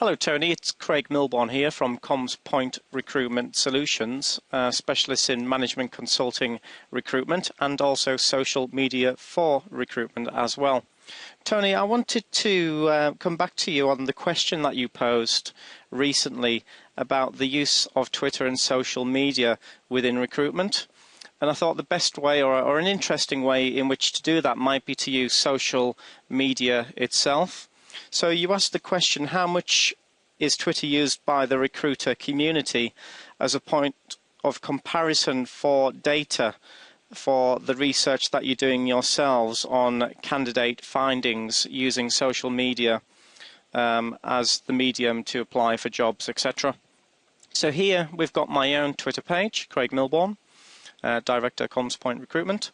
Hello Tony, it's Craig Milbourne here from Point Recruitment Solutions, specialists in management consulting recruitment and also social media for recruitment as well. Tony, I wanted to come back to you on the question that you posed recently about the use of Twitter and social media within recruitment. And I thought the best way or an interesting way in which to do that might be to use social media itself. So you asked the question, how much is Twitter used by the recruiter community as a point of comparison for data for the research that you're doing yourselves on candidate findings using social media as the medium to apply for jobs, etc. So here we've got my own Twitter page, Craig Milbourne, Director, Point Recruitment.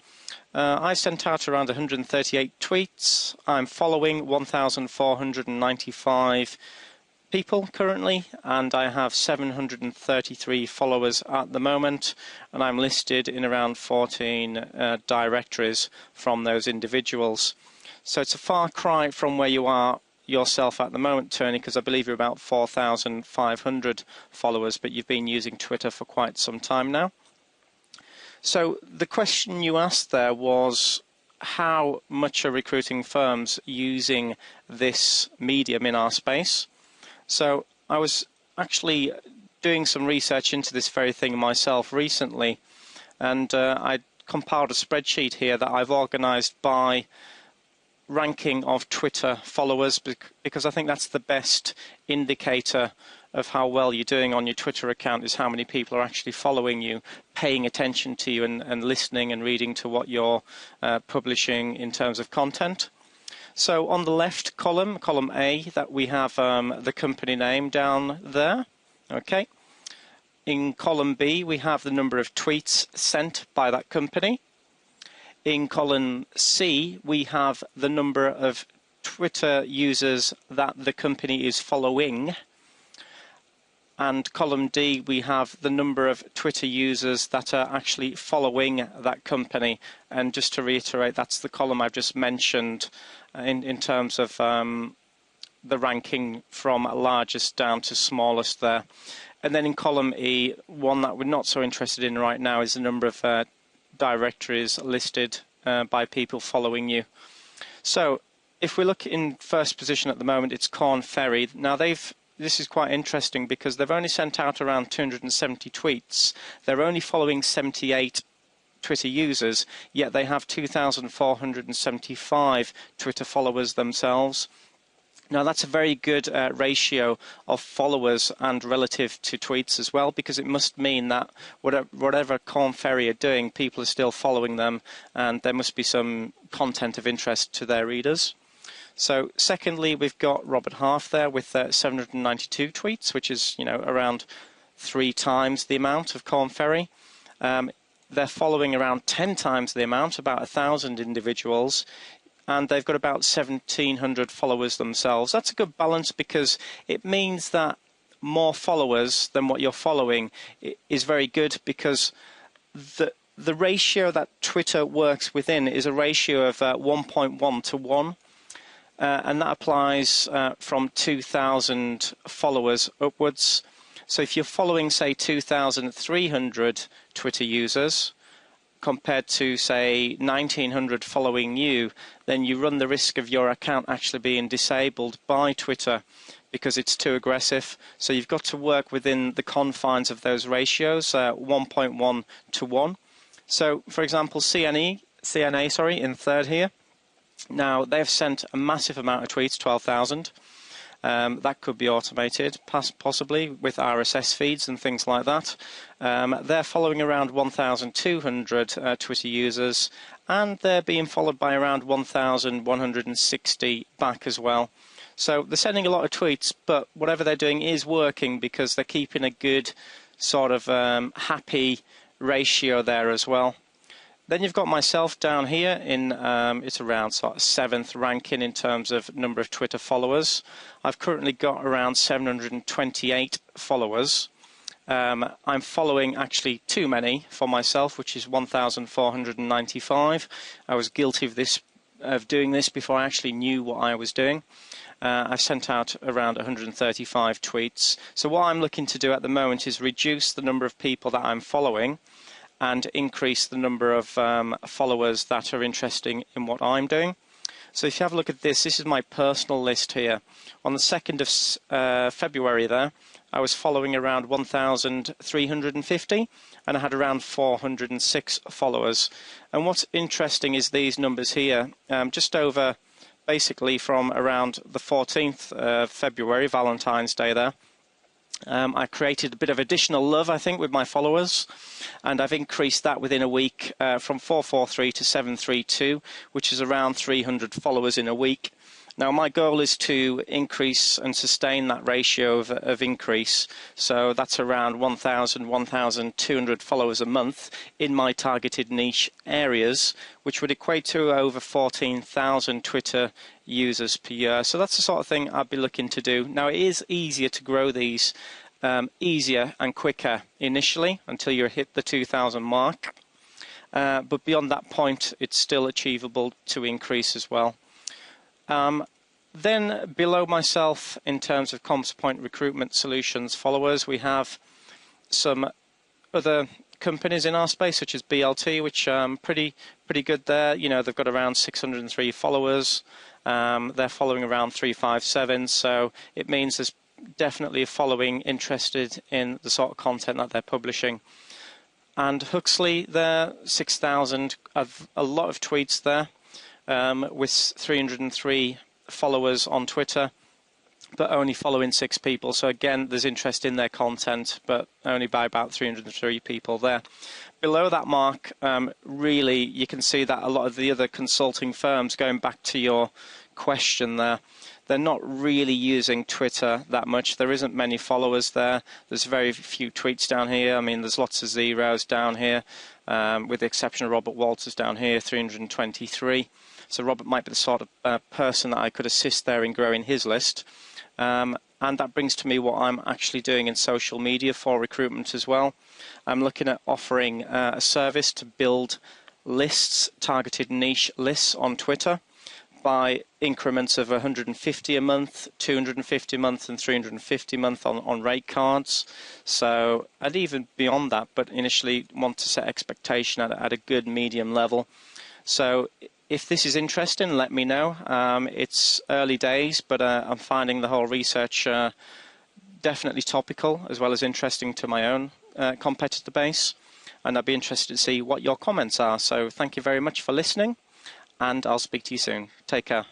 I sent out around 138 tweets. I'm following 1,495 people currently, and I have 733 followers at the moment, and I'm listed in around 14 directories from those individuals. So it's a far cry from where you are yourself at the moment, Tony, because I believe you're about 4,500 followers, but you've been using Twitter for quite some time now. So the question you asked there was, how much are recruiting firms using this medium in our space? So I was actually doing some research into this very thing myself recently, and I compiled a spreadsheet here that I've organized by ranking of Twitter followers, because I think that's the best indicator of how well you're doing on your Twitter account, is how many people are actually following you, paying attention to you and listening and reading to what you're publishing in terms of content. So on the left column A, that we have the company name down there. Okay. In column B, we have the number of tweets sent by that company. In column C, we have the number of Twitter users that the company is following. And column D, we have the number of Twitter users that are actually following that company. And just to reiterate, that's the column I've just mentioned in terms of the ranking from largest down to smallest there. And then in column E, one that we're not so interested in right now is the number of directories listed by people following you. So if we look in first position at the moment, it's Corn Ferry. Now this is quite interesting because they've only sent out around 270 tweets. They're only following 78 Twitter users, yet they have 2,475 Twitter followers themselves. Now that's a very good ratio of followers and relative to tweets as well, because it must mean that whatever Corn Ferry are doing, people are still following them, and there must be some content of interest to their readers. So secondly, we've got Robert Half there with 792 tweets, which is, around 3 times the amount of Corn Ferry. They're following around 10 times the amount, about 1,000 individuals, and they've got about 1,700 followers themselves. That's a good balance, because it means that more followers than what you're following is very good, because the ratio that Twitter works within is a ratio of 1.1 to 1. And that applies from 2,000 followers upwards. So if you're following, say, 2,300 Twitter users compared to, say, 1,900 following you, then you run the risk of your account actually being disabled by Twitter because it's too aggressive. So you've got to work within the confines of those ratios, 1.1 to 1. So, for example, CNA, in third here. Now, they've sent a massive amount of tweets, 12,000. That could be automated, possibly with RSS feeds and things like that. They're following around 1,200 Twitter users, and they're being followed by around 1,160 back as well. So they're sending a lot of tweets, but whatever they're doing is working, because they're keeping a good sort of happy ratio there as well. Then you've got myself down here in, it's around sort of 7th ranking in terms of number of Twitter followers. I've currently got around 728 followers. I'm following actually too many for myself, which is 1,495. I was guilty of doing this before I actually knew what I was doing. I've sent out around 135 tweets. So what I'm looking to do at the moment is reduce the number of people that I'm following and increase the number of followers that are interested in what I'm doing. So if you have a look at this, this is my personal list here. On the 2nd of February there, I was following around 1,350 and I had around 406 followers. And what's interesting is these numbers here, just over basically from around the 14th of February, Valentine's Day there. I created a bit of additional love, I think, with my followers, and I've increased that within a week from 443 to 732, which is around 300 followers in a week. Now, my goal is to increase and sustain that ratio of increase, so that's around 1,000, 1,200 followers a month in my targeted niche areas, which would equate to over 14,000 Twitter users per year. So that's the sort of thing I'd be looking to do. Now, it is easier to grow these easier and quicker initially until you hit the 2,000 mark, but beyond that point, it's still achievable to increase as well. Then below myself, in terms of Comms Point Recruitment Solutions followers, we have some other companies in our space, such as BLT, which pretty good there. You know, they've got around 603 followers. They're following around 357, so it means there's definitely a following interested in the sort of content that they're publishing. And Huxley, there, 6,000, a lot of tweets there, with 303 followers on Twitter, but only following 6 people. So again, there's interest in their content, but only by about 303 people there. Below that mark, really, you can see that a lot of the other consulting firms, going back to your question there, they're not really using Twitter that much. There isn't many followers there. There's very few tweets down here. I mean, there's lots of zeros down here, with the exception of Robert Walters down here, 323. So Robert might be the sort of person that I could assist there in growing his list. And that brings to me what I'm actually doing in social media for recruitment as well. I'm looking at offering a service to build lists, targeted niche lists on Twitter by increments of 150 a month, 250 a month, and 350 a month on rate cards. So I'd even beyond that, but initially want to set expectation at a good medium level. So if this is interesting, let me know. It's early days, but I'm finding the whole research definitely topical as well as interesting to my own competitor base. And I'd be interested to see what your comments are. So thank you very much for listening, and I'll speak to you soon. Take care.